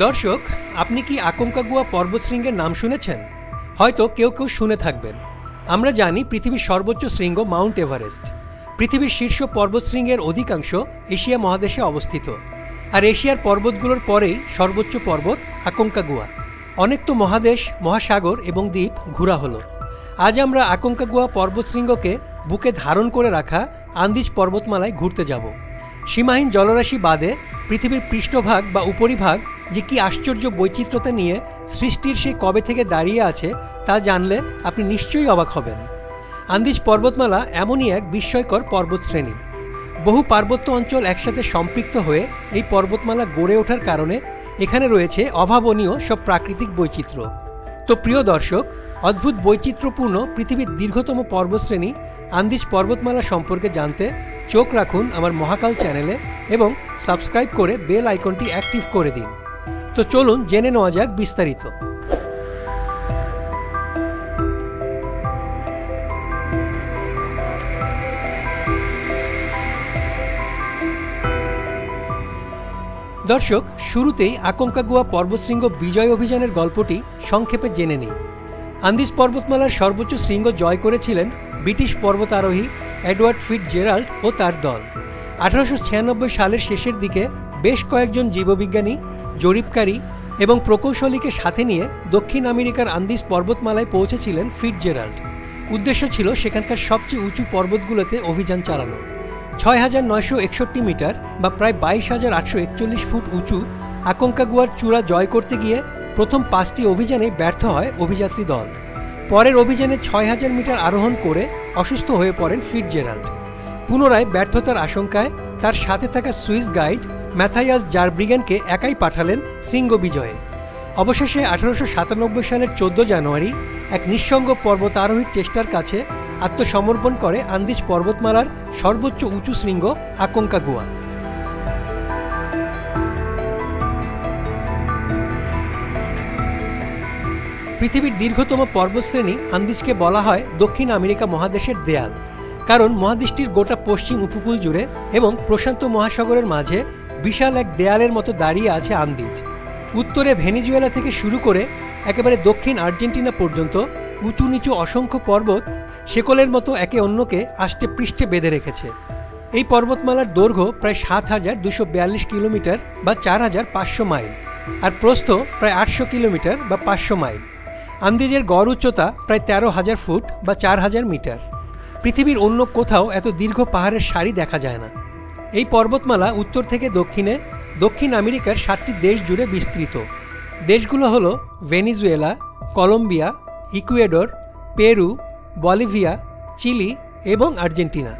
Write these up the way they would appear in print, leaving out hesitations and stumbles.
দর্শক, আপনি কি আকোঙ্কাগুয়া পর্বতশৃঙ্গের নাম শুনেছেন? হয়তো কেউ কেউ শুনে থাকবেন। আমরা জানি পৃথিবীর সর্বোচ্চ শৃঙ্গ মাউন্ট এভারেস্ট। পৃথিবীর শীর্ষ পর্বতশৃঙ্গের অধিকাংশ এশিয়া মহাদেশে অবস্থিত, আর এশিয়ার পর্বতগুলোর পরেই সর্বোচ্চ পর্বত আকোঙ্কাগুয়া। অনেক তো মহাদেশ, মহাসাগর এবং দ্বীপ ঘোরা হলো। আজ আমরা আকোঙ্কাগুয়া পর্বতশৃঙ্গকে বুকে ধারণ করে রাখা আন্দিজ পর্বতমালায় ঘুরতে যাব। সীমাহীন জলরাশি বাদে পৃথিবীর পৃষ্ঠভাগ বা উপরিভাগ যে কি আশ্চর্য বৈচিত্র্যতা নিয়ে সৃষ্টির সেই কবে থেকে দাঁড়িয়ে আছে তা জানলে আপনি নিশ্চয়ই অবাক হবেন। আন্দিজ পর্বতমালা এমনই এক বিস্ময়কর পর্বতশ্রেণী। বহু পার্বত্য অঞ্চল একসাথে সম্পৃক্ত হয়ে এই পর্বতমালা গড়ে ওঠার কারণে এখানে রয়েছে অভাবনীয় সব প্রাকৃতিক বৈচিত্র্য। তো প্রিয় দর্শক, অদ্ভুত বৈচিত্র্যপূর্ণ পৃথিবীর দীর্ঘতম পর্বতশ্রেণী আন্দিজ পর্বতমালা সম্পর্কে জানতে চোখ রাখুন আমার মহাকাল চ্যানেলে এবং সাবস্ক্রাইব করে বেল আইকনটি অ্যাক্টিভ করে দিন। তো চলুন জেনে নেওয়া যাক বিস্তারিত। দর্শক, শুরুতেই আকোঙ্কাগুয়া পর্বতশৃঙ্গ বিজয় অভিযানের গল্পটি সংক্ষেপে জেনে নিই। আন্দিজ পর্বতমালার সর্বোচ্চ শৃঙ্গ জয় করেছিলেন ব্রিটিশ পর্বতারোহী এডওয়ার্ড ফিটজেরাল্ড ও তার দল। 1896 সালের শেষের দিকে বেশ কয়েকজন জীববিজ্ঞানী, জরিপকারী এবং প্রকৌশলীকে সাথে নিয়ে দক্ষিণ আমেরিকার আন্দিজ পর্বতমালায় পৌঁছেছিলেন ফিটজেরাল্ড। উদ্দেশ্য ছিল সেখানকার সবচেয়ে উঁচু পর্বতগুলোতে অভিযান চালানো। ৬,৯৬১ মিটার বা প্রায় ২২,৮৪১ ফুট উঁচু আকোঙ্কাগুয়ার চূড়া জয় করতে গিয়ে প্রথম 5টি অভিযানে ব্যর্থ হয় অভিযাত্রী দল। পরের অভিযানে ৬,০০০ মিটার আরোহণ করে অসুস্থ হয়ে পড়েন ফিটজেরাল্ড। পুনরায় ব্যর্থতার আশঙ্কায় তার সাথে থাকা সুইস গাইড ম্যাথাইয়াস জারব্রিগেনকে একাই পাঠালেন শৃঙ্গ বিজয়ে। অবশেষে 1897 সালের 14 জানুয়ারি এক নিঃসঙ্গ পর্বতারোহীর চেষ্টার কাছে আত্মসমর্পণ করে আন্দিজ পর্বতমালার সর্বোচ্চ উঁচু শৃঙ্গ আকোঙ্কাগুয়া। পৃথিবীর দীর্ঘতম পর্বতশ্রেণী আন্দিজকে বলা হয় দক্ষিণ আমেরিকা মহাদেশের দেয়াল, কারণ মহাদেশটির গোটা পশ্চিম উপকূল জুড়ে এবং প্রশান্ত মহাসাগরের মাঝে বিশাল এক দেয়ালের মতো দাঁড়িয়ে আছে আন্দিজ। উত্তরে ভেনেজুয়েলা থেকে শুরু করে একেবারে দক্ষিণ আর্জেন্টিনা পর্যন্ত উঁচু নিচু অসংখ্য পর্বত শেকলের মতো একে অন্যকে আষ্টে পৃষ্ঠে বেঁধে রেখেছে। এই পর্বতমালার দৈর্ঘ্য প্রায় ৭,২৪২ কিলোমিটার বা ৪,৫০০ মাইল, আর প্রস্থ প্রায় ৮০০ কিলোমিটার বা ৫০০ মাইল। আন্দিজের গড় উচ্চতা প্রায় ১৩,০০০ ফুট বা ৪,০০০ মিটার। পৃথিবীর অন্য কোথাও এত দীর্ঘ পাহাড়ের সারি দেখা যায় না। এই পর্বতমালা উত্তর থেকে দক্ষিণে দক্ষিণ আমেরিকার 7টি দেশ জুড়ে বিস্তৃত। দেশগুলো হলো Venezuela, Colombia, Ecuador, Peru, Bolivia, Chile এবং আর্জেন্টিনা।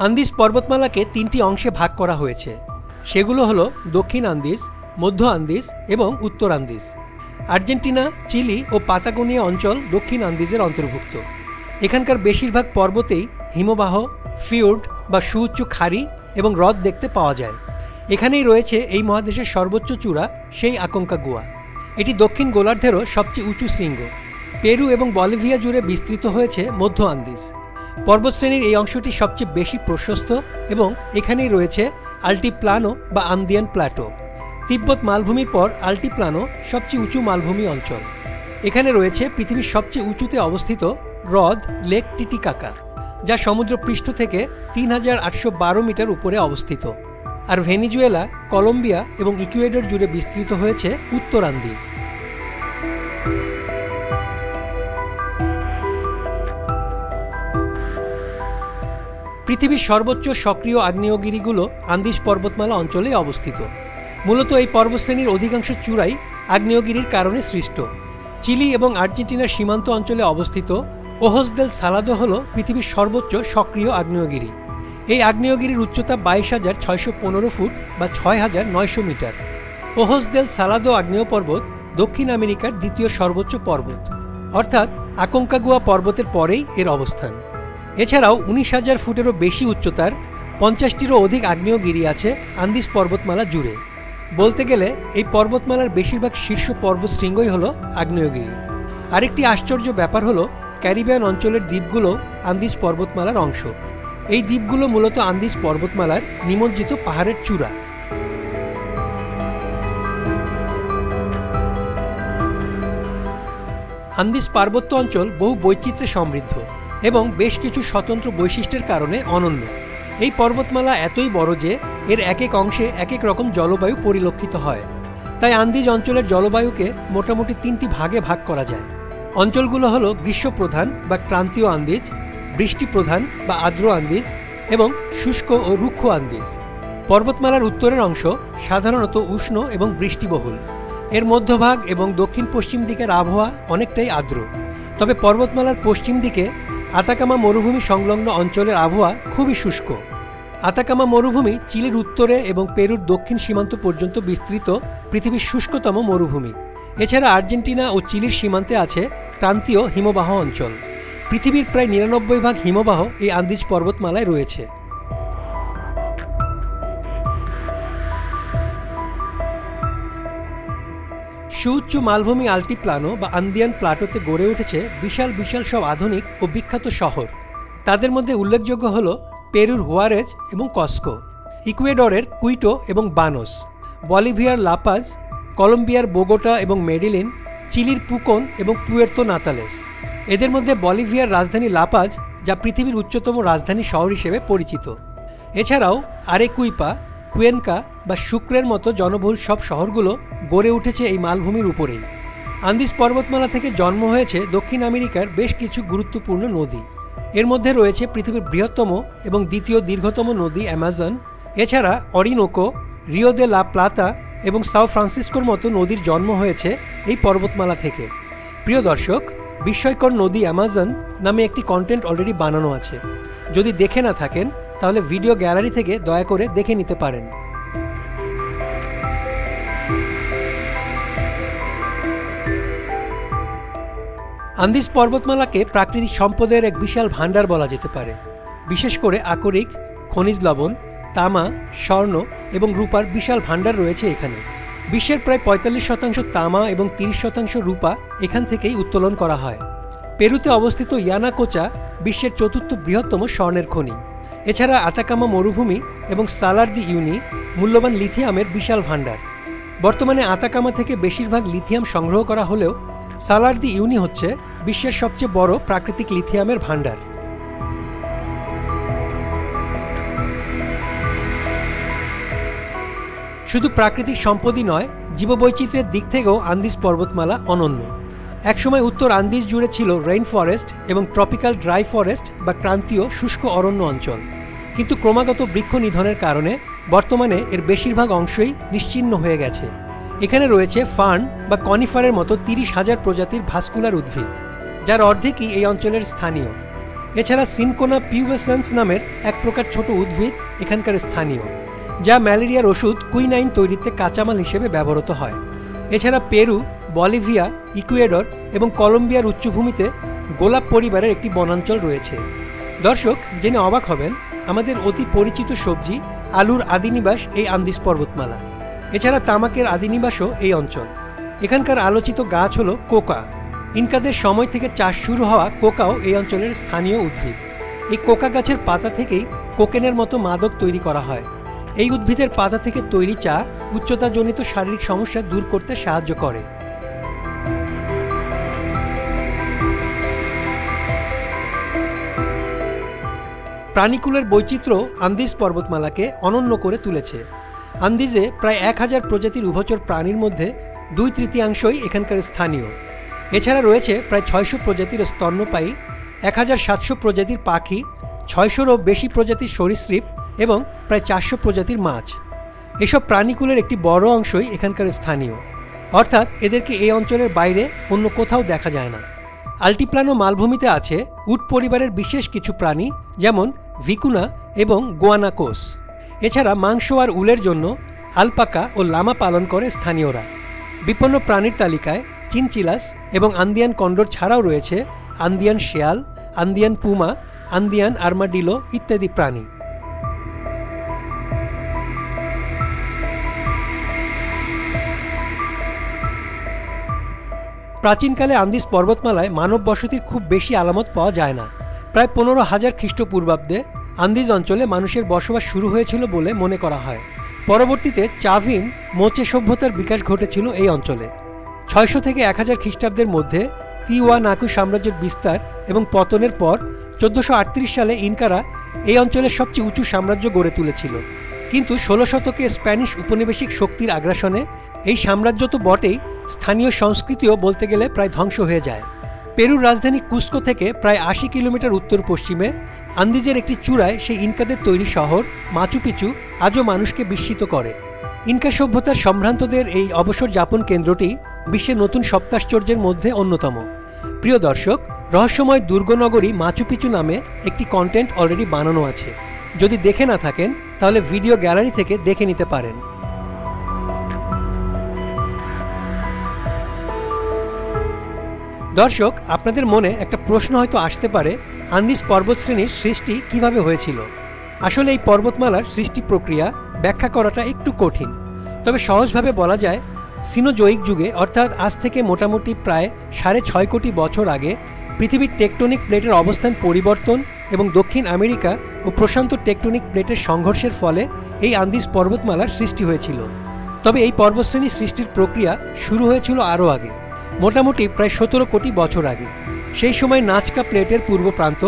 আন্দিজ পর্বতমালাকে 3টি অংশে ভাগ করা হয়েছে। সেগুলো হলো দক্ষিণ আন্দিজ, মধ্য আন্দিজ এবং উত্তর আন্দিজ। আর্জেন্টিনা, চিলি ও পাতাগোনিয়া অঞ্চল দক্ষিণ আন্দিজের অন্তর্ভুক্ত। এখানকার বেশিরভাগ পর্বতেই হিমবাহ, ফিওর্ড বা সুউচ্চ খাড়ি এবং হ্রদ দেখতে পাওয়া যায়। এখানেই রয়েছে এই মহাদেশের সর্বোচ্চ চূড়া, সেই আকোঙ্কাগুয়া। এটি দক্ষিণ গোলার্ধেরও সবচেয়ে উঁচু শৃঙ্গ। পেরু এবং বলিভিয়া জুড়ে বিস্তৃত হয়েছে মধ্য আন্দিজ। পর্বতশ্রেণীর এই অংশটি সবচেয়ে বেশি প্রশস্ত এবং এখানেই রয়েছে আল্টিপ্লানো বা আন্দিয়ান প্ল্যাটো। তিব্বত মালভূমির পর আল্টিপ্লানো সবচেয়ে উঁচু মালভূমি অঞ্চল। এখানে রয়েছে পৃথিবীর সবচেয়ে উঁচুতে অবস্থিত হ্রদ লেক টিটিকাকা, যা সমুদ্রপৃষ্ঠ থেকে ৩,৮১২ মিটার উপরে অবস্থিত। আর ভেনেজুয়েলা, কলম্বিয়া এবং ইকুয়েডর জুড়ে বিস্তৃত হয়েছে উত্তর আন্দিজ। পৃথিবীর সর্বোচ্চ সক্রিয় আগ্নেয়গিরিগুলো আন্দিজ পর্বতমালা অঞ্চলে অবস্থিত। মূলত এই পর্বতশ্রেণীর অধিকাংশ চূড়াই আগ্নেয়গিরির কারণে সৃষ্ট। চিলি এবং আর্জেন্টিনার সীমান্ত অঞ্চলে অবস্থিত ওহোস দেল সালাদো হল পৃথিবীর সর্বোচ্চ সক্রিয় আগ্নেয়গিরি। এই আগ্নেয়গিরির উচ্চতা ২২,৬১৫ ফুট বা ৬,৯০০ মিটার। ওহোস দেল সালাদো আগ্নেয় পর্বত দক্ষিণ আমেরিকার দ্বিতীয় সর্বোচ্চ পর্বত, অর্থাৎ আকোঙ্কাগুয়া পর্বতের পরেই এর অবস্থান। এছাড়াও ১৯,০০০ ফুটেরও বেশি উচ্চতার ৫০টিরও অধিক আগ্নেয়গিরি আছে আন্দিজ পর্বতমালা জুড়ে। বলতে গেলে এই পর্বতমালার বেশিরভাগ শীর্ষ পর্বতশৃঙ্গই হলো আগ্নেয়গিরি। আরেকটি আশ্চর্য ব্যাপার হলো ক্যারিবিয়ান অঞ্চলের দ্বীপগুলো আন্দিজ পর্বতমালার অংশ। এই দ্বীপগুলো মূলত আন্দিজ পর্বতমালার নিমজ্জিত পাহাড়ের চূড়া। আন্দিজ পার্বত্য অঞ্চল বহু বৈচিত্র্যে সমৃদ্ধ এবং বেশ কিছু স্বতন্ত্র বৈশিষ্ট্যের কারণে অনন্য। এই পর্বতমালা এতই বড় যে এর এক এক অংশে এক এক রকম জলবায়ু পরিলক্ষিত হয়। তাই আন্দিজ অঞ্চলের জলবায়ুকে মোটামুটি 3টি ভাগে ভাগ করা যায়। অঞ্চলগুলো হলো গ্রীষ্মপ্রধান বা ক্রান্তীয় আন্দিজ, বৃষ্টিপ্রধান বা আর্দ্র আন্দিজ এবং শুষ্ক ও রুক্ষ আন্দিজ। পর্বতমালার উত্তরের অংশ সাধারণত উষ্ণ এবং বৃষ্টিবহুল। এর মধ্যভাগ এবং দক্ষিণ পশ্চিম দিকের আবহাওয়া অনেকটাই আর্দ্র। তবে পর্বতমালার পশ্চিম দিকে আতাকামা মরুভূমি সংলগ্ন অঞ্চলের আবহাওয়া খুবই শুষ্ক। আতাকামা মরুভূমি চিলির উত্তরে এবং পেরুর দক্ষিণ সীমান্ত পর্যন্ত বিস্তৃত পৃথিবীর শুষ্কতম মরুভূমি। এছাড়া আর্জেন্টিনা ও চিলির সীমান্তে আছে ক্রান্তীয় হিমবাহ অঞ্চল। পৃথিবীর প্রায় 99% হিমবাহ এই আন্দিজ পর্বতমালায় রয়েছে। সুউচ্চ মালভূমি আল্টিপ্লানো বা আন্দিয়ান প্লাটোতে গড়ে উঠেছে বিশাল বিশাল সব আধুনিক ও বিখ্যাত শহর। তাদের মধ্যে উল্লেখযোগ্য হল পেরুর হুয়ারেজ এবং কস্কো, ইকুয়েডরের কুইটো এবং বানোস, বলিভিয়ার লাপাজ, কলম্বিয়ার বোগোটা এবং মেডিলিন, চিলির পুকন এবং পুয়ের্তো নাতালেস। এদের মধ্যে বলিভিয়ার রাজধানী লাপাজ, যা পৃথিবীর উচ্চতম রাজধানী শহর হিসেবে পরিচিত। এছাড়াও আরেকুইপা, কুয়েনকা বা সুক্রের মতো জনবহুল সব শহরগুলো গড়ে উঠেছে এই মালভূমির উপরেই। আন্দিজ পর্বতমালা থেকে জন্ম হয়েছে দক্ষিণ আমেরিকার বেশ কিছু গুরুত্বপূর্ণ নদী। এর মধ্যে রয়েছে পৃথিবীর বৃহত্তম এবং দ্বিতীয় দীর্ঘতম নদী অ্যামাজন। এছাড়া অরিনোকো, রিও দে লা প্লাতা এবং সাও ফ্রান্সিসকোর মতো নদীর জন্ম হয়েছে এই পর্বতমালা থেকে। প্রিয় দর্শক, বিস্ময়কর নদী অ্যামাজন নামে একটি কন্টেন্ট অলরেডি বানানো আছে। যদি দেখে না থাকেন তাহলে ভিডিও গ্যালারি থেকে দয়া করে দেখে নিতে পারেন। আন্দিজ পর্বতমালাকে প্রাকৃতিক সম্পদের এক বিশাল ভাণ্ডার বলা যেতে পারে। বিশেষ করে আকরিক, খনিজ লবণ, তামা, স্বর্ণ এবং রূপার বিশাল ভাণ্ডার রয়েছে এখানে। বিশ্বের প্রায় 45% তামা এবং 30% রূপা এখান থেকেই উত্তোলন করা হয়। পেরুতে অবস্থিত ইয়ানাকোচা বিশ্বের 4র্থ বৃহত্তম স্বর্ণের খনি। এছাড়া আতাকামা মরুভূমি এবং সালার দি ইউনি মূল্যবান লিথিয়ামের বিশাল ভাণ্ডার। বর্তমানে আতাকামা থেকে বেশিরভাগ লিথিয়াম সংগ্রহ করা হলেও সালার দি ইউনি হচ্ছে বিশ্বের সবচেয়ে বড় প্রাকৃতিক লিথিয়ামের ভাণ্ডার। শুধু প্রাকৃতিক সম্পদই নয়, জীববৈচিত্র্যের দিক থেকেও আন্দিজ পর্বতমালা অনন্য। একসময় উত্তর আন্দিজ জুড়ে ছিল রেইন ফরেস্ট এবং ট্রপিক্যাল ড্রাই ফরেস্ট বা ক্রান্তীয় শুষ্ক অরণ্য অঞ্চল। কিন্তু ক্রমাগত বৃক্ষ নিধনের কারণে বর্তমানে এর বেশিরভাগ অংশই নিশ্চিহ্ন হয়ে গেছে। এখানে রয়েছে ফার্ন বা কনিফারের মতো 30,000 প্রজাতির ভাস্কুলার উদ্ভিদ, যার অর্ধেকই এই অঞ্চলের স্থানীয়। এছাড়া সিনকোনা পিউবেসেন্স নামের এক প্রকার ছোট উদ্ভিদ এখানকার স্থানীয়, যা ম্যালেরিয়ার ওষুধ কুইনাইন তৈরিতে কাঁচামাল হিসেবে ব্যবহৃত হয়। এছাড়া পেরু, বলিভিয়া, ইকুয়েডর এবং কলম্বিয়ার উচ্চভূমিতে গোলাপ পরিবারের একটি বনাঞ্চল রয়েছে। দর্শক, জেনে অবাক হবেন, আমাদের অতি পরিচিত সবজি আলুর আদিনিবাস এই আন্দিজ পর্বতমালা। এছাড়া তামাকের আদিনিবাসও এই অঞ্চল। এখানকার আলোচিত গাছ হলো কোকা। ইনকাদের সময় থেকে চাষ শুরু হওয়া কোকাও এই অঞ্চলের স্থানীয় উদ্ভিদ। এই কোকা গাছের পাতা থেকেই কোকেনের মতো মাদক তৈরি করা হয়। এই উদ্ভিদের পাতা থেকে তৈরি চা উচ্চতাজনিত শারীরিক সমস্যা দূর করতে সাহায্য করে। প্রাণীকুলের বৈচিত্র্য আন্দিজ পর্বতমালাকে অনন্য করে তুলেছে। আন্দিজে প্রায় 1000 প্রজাতির উভচর প্রাণীর মধ্যে 2/3 এখানকার স্থানীয়। এছাড়া রয়েছে প্রায় 600 প্রজাতির স্তন্যপায়ী, 1700 প্রজাতির পাখি, 600-রও বেশি প্রজাতির সরীসৃপ এবং প্রায় 400 প্রজাতির মাছ। এসব প্রাণীকুলের একটি বড় অংশই এখানকার স্থানীয়, অর্থাৎ এদেরকে এই অঞ্চলের বাইরে অন্য কোথাও দেখা যায় না। আল্টিপ্লানো মালভূমিতে আছে উট পরিবারের বিশেষ কিছু প্রাণী, যেমন ভিকুনা এবং গুয়ানাকোস। এছাড়া মাংস আর উলের জন্য আলপাকা ও লামা পালন করে স্থানীয়রা। বিপন্ন প্রাণীর তালিকায় চিনচিলাস এবং আন্দিয়ান কন্ডোর ছাড়াও রয়েছে আন্দিয়ান শেয়াল, আন্দিয়ান পুমা, আন্দিয়ান আর্মাডিলো ইত্যাদি প্রাণী। প্রাচীনকালে আন্দিজ পর্বতমালায় মানব বসতির খুব বেশি আলামত পাওয়া যায় না। প্রায় 15,000 খ্রিস্টপূর্বাব্দে আন্দিজ অঞ্চলে মানুষের বসবাস শুরু হয়েছিল বলে মনে করা হয়। পরবর্তীতে চাভিন মোচে সভ্যতার বিকাশ ঘটেছিল এই অঞ্চলে। 600 থেকে 1000 খ্রিস্টাব্দের মধ্যে তিওয়ানাকু সাম্রাজ্যের বিস্তার এবং পতনের পর 1438 সালে ইনকারা এই অঞ্চলের সবচেয়ে উঁচু সাম্রাজ্য গড়ে তুলেছিল। কিন্তু 16 শতকে স্প্যানিশ উপনিবেশিক শক্তির আগ্রাসনে এই সাম্রাজ্য তো বটেই, স্থানীয় সংস্কৃতিও বলতে গেলে প্রায় ধ্বংস হয়ে যায়। পেরুর রাজধানী কুস্কো থেকে প্রায় 80 কিলোমিটার উত্তর পশ্চিমে আন্দিজের একটি চূড়ায় সেই ইনকাদের তৈরি শহর মাচু পিচু আজও মানুষকে বিস্মিত করে। ইনকা সভ্যতার সম্ভ্রান্তদের এই অবসর যাপন কেন্দ্রটি বিশ্বের নতুন সপ্তাশ্চর্যের মধ্যে অন্যতম। প্রিয় দর্শক, রহস্যময় দুর্গনগরী মাচু পিচু নামে একটি কন্টেন্ট অলরেডি বানানো আছে। যদি দেখে না থাকেন তাহলে ভিডিও গ্যালারি থেকে দেখে নিতে পারেন। দর্শক, আপনাদের মনে একটা প্রশ্ন হয়তো আসতে পারে, আন্দিজ পর্বতশ্রেণীর সৃষ্টি কিভাবে হয়েছিল? আসলে এই পর্বতমালার সৃষ্টি প্রক্রিয়া ব্যাখ্যা করাটা একটু কঠিন। তবে সহজভাবে বলা যায়, সিনোজোয়িক যুগে অর্থাৎ আজ থেকে মোটামুটি প্রায় 6.5 কোটি বছর আগে পৃথিবীর টেকটনিক প্লেটের অবস্থান পরিবর্তন এবং দক্ষিণ আমেরিকা ও প্রশান্ত টেকটনিক প্লেটের সংঘর্ষের ফলে এই আন্দিজ পর্বতমালার সৃষ্টি হয়েছিল। তবে এই পর্বতশ্রেণী সৃষ্টির প্রক্রিয়া শুরু হয়েছিল আরও আগে, মোটামুটি প্রায় 17 কোটি বছর আগে। সেই সময় নাজকা প্লেটের পূর্ব প্রান্ত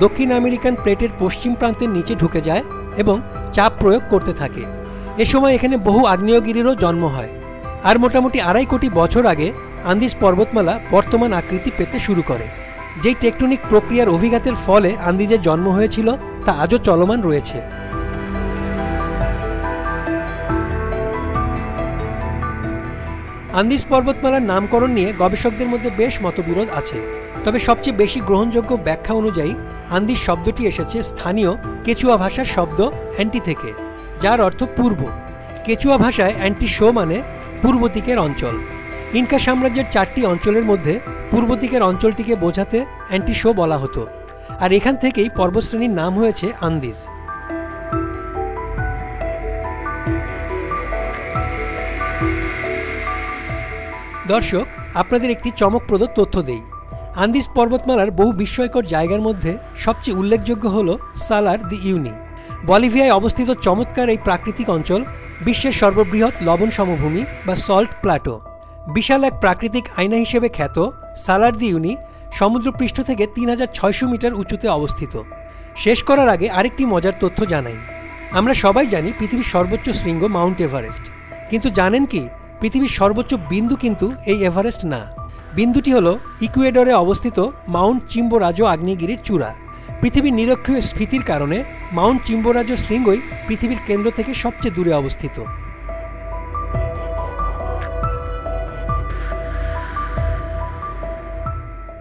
দক্ষিণ আমেরিকান প্লেটের পশ্চিম প্রান্তের নিচে ঢুকে যায় এবং চাপ প্রয়োগ করতে থাকে। এ সময় এখানে বহু আগ্নেয়গিরিরও জন্ম হয়। আর মোটামুটি 2.5 কোটি বছর আগে আন্দিজ পর্বতমালা বর্তমান আকৃতি পেতে শুরু করে। যেই টেকটনিক প্রক্রিয়ার অভিঘাতের ফলে আন্দিজের জন্ম হয়েছিল তা আজও চলমান রয়েছে। আন্দিজ পর্বতমালার নামকরণ নিয়ে গবেষকদের মধ্যে বেশ মতবিরোধ আছে। তবে সবচেয়ে বেশি গ্রহণযোগ্য ব্যাখ্যা অনুযায়ী আন্দিজ শব্দটি এসেছে স্থানীয় কেচুয়া ভাষার শব্দ অ্যান্টি থেকে, যার অর্থ পূর্ব। কেচুয়া ভাষায় অ্যান্টি শো মানে পূর্ব দিকের অঞ্চল। ইনকা সাম্রাজ্যের 4টি অঞ্চলের মধ্যে পূর্ব দিকের অঞ্চলটিকে বোঝাতে অ্যান্টি শো বলা হতো। আর এখান থেকেই পর্বতশ্রেণীর নাম হয়েছে আন্দিজ। দর্শক, আপনাদের একটি চমকপ্রদ তথ্য দেই। আন্দিজ পর্বতমালার বহু বিস্ময়কর জায়গার মধ্যে সবচেয়ে উল্লেখযোগ্য হল সালার দি ইউনি। বলিভিয়ায় অবস্থিত চমৎকার এই প্রাকৃতিক অঞ্চল বিশ্বের সর্ববৃহৎ লবণ সমভূমি বা সল্ট প্ল্যাটো। বিশাল এক প্রাকৃতিক আয়না হিসেবে খ্যাত সালার দি ইউনি সমুদ্রপৃষ্ঠ থেকে 3600 মিটার উঁচুতে অবস্থিত। শেষ করার আগে আরেকটি মজার তথ্য জানাই। আমরা সবাই জানি পৃথিবীর সর্বোচ্চ শৃঙ্গ মাউন্ট এভারেস্ট, কিন্তু জানেন কি পৃথিবীর সর্বোচ্চ বিন্দু কিন্তু এই এভারেস্ট না। বিন্দুটি হল ইকুয়েডরে অবস্থিত মাউন্ট চিম্বোরাজো আগ্নেয়গিরির চূড়া। পৃথিবীর নিরক্ষীয় স্ফীতির কারণে মাউন্ট চিম্বোরাজো শৃঙ্গই পৃথিবীর কেন্দ্র থেকে সবচেয়ে দূরে অবস্থিত।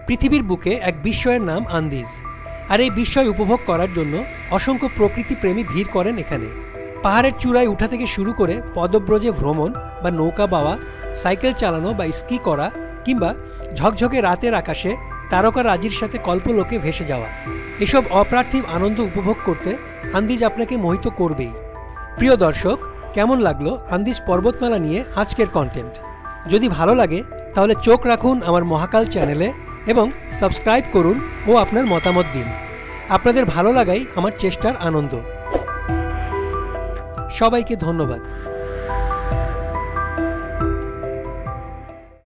পৃথিবীর বুকে এক বিস্ময়ের নাম আন্দিজ। আর এই বিস্ময় উপভোগ করার জন্য অসংখ্য প্রকৃতিপ্রেমী ভিড় করেন এখানে। পাহাড়ের চূড়ায় উঠা থেকে শুরু করে পদব্রজে ভ্রমণ বা নৌকা বাওয়া, সাইকেল চালানো বা স্কি করা, কিংবা ঝকঝকে রাতের আকাশে তারকারাজির সাথে কল্পলোকে ভেসে যাওয়া, এসব অপার্থিব আনন্দ উপভোগ করতে আন্দিজ আপনাকে মোহিত করবেই। প্রিয় দর্শক, কেমন লাগলো আন্দিজ পর্বতমালা নিয়ে আজকের কন্টেন্ট? যদি ভালো লাগে তাহলে চোখ রাখুন আমার মহাকাল চ্যানেলে এবং সাবস্ক্রাইব করুন ও আপনার মতামত দিন। আপনাদের ভালো লাগাই আমার চেষ্টার আনন্দ। সবাইকে ধন্যবাদ।